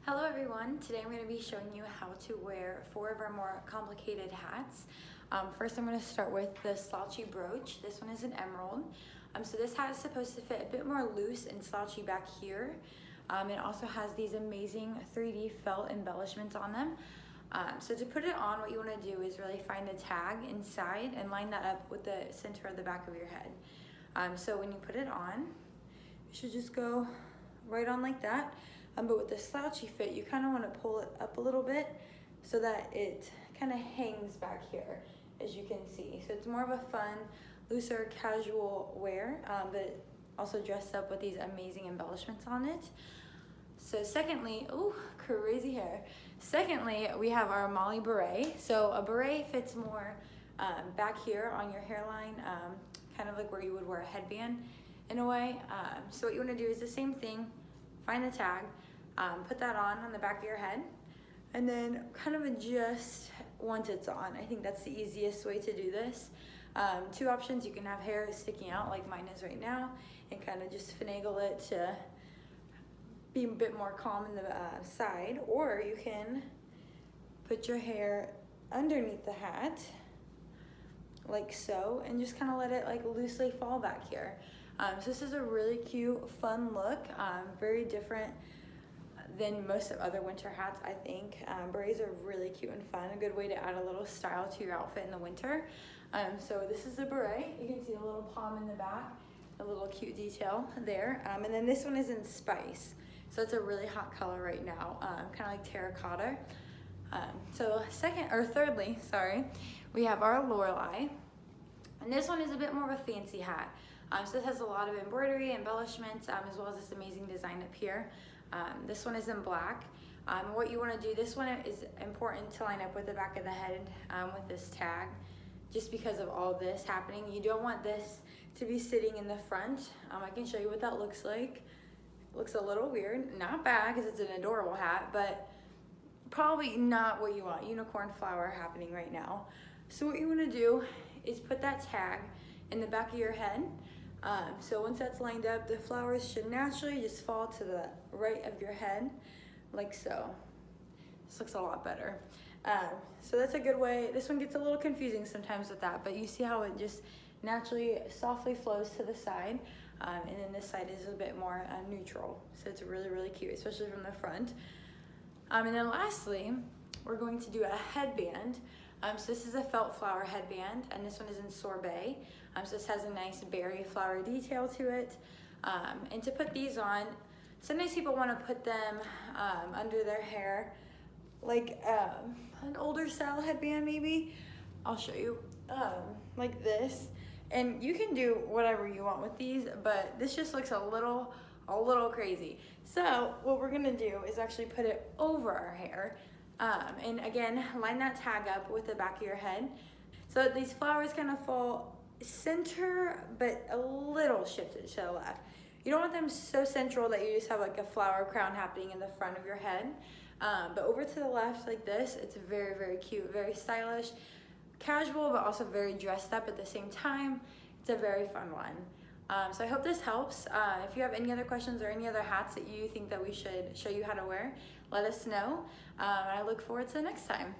Hello everyone, today I'm going to be showing you how to wear 4 of our more complicated hats. First I'm going to start with the slouchy brooch. This one is an emerald. So this hat is supposed to fit a bit more loose and slouchy back here. It also has these amazing 3D felt embellishments on them. So to put it on, what you want to do is really find the tag inside and line that up with the center of the back of your head. So when you put it on, it should just go right on like that. But with the slouchy fit, you kind of want to pull it up a little bit so that it kind of hangs back here, as you can see. So it's more of a fun, looser, casual wear, but also dressed up with these amazing embellishments on it. So secondly, oh, crazy hair. Secondly, we have our Molly beret. So a beret fits more back here on your hairline, kind of like where you would wear a headband in a way. So what you want to do is the same thing. Find the tag, put that on the back of your head, and then kind of adjust once it's on. I think that's the easiest way to do this. 2 options: you can have hair sticking out like mine is right now and kind of just finagle it to be a bit more calm in the side, or you can put your hair underneath the hat like so and just kind of let it like loosely fall back here. So this is a really cute, fun look, very different than most of other winter hats, I think. Berets are really cute and fun, a good way to add a little style to your outfit in the winter. So this is the beret. You can see a little palm in the back, a little cute detail there. And then this one is in spice. So it's a really hot color right now, kind of like terracotta. Thirdly, we have our Lorelei. And this one is a bit more of a fancy hat. So this has a lot of embroidery, embellishments, as well as this amazing design up here. This one is in black. What you want to do, this one is important to line up with the back of the head with this tag, just because of all this happening. You don't want this to be sitting in the front. I can show you what that looks like. It looks a little weird, not bad because it's an adorable hat, but probably not what you want. Unicorn flower happening right now. So what you want to do is put that tag in the back of your head. So once that's lined up, the flowers should naturally just fall to the right of your head, like so. This looks a lot better. So that's a good way. This one gets a little confusing sometimes with that, but you see how it just naturally, softly flows to the side, and then this side is a bit more neutral. So it's really, really cute, especially from the front. And then lastly, we're going to do a headband. So this is a felt flower headband, and this one is in sorbet. So this has a nice berry flower detail to it. And to put these on, sometimes people want to put them under their hair, like an older style headband maybe. I'll show you, like this. And you can do whatever you want with these, but this just looks a little crazy. So what we're gonna do is actually put it over our hair. And again, line that tag up with the back of your head so that these flowers kind of fall center, but a little shifted to the left. You don't want them so central that you just have like a flower crown happening in the front of your head, but over to the left like this. It's very, very cute, very stylish, casual, but also very dressed up at the same time. It's a very fun one. So I hope this helps. If you have any other questions or any other hats that you think that we should show you how to wear, let us know. I look forward to the next time.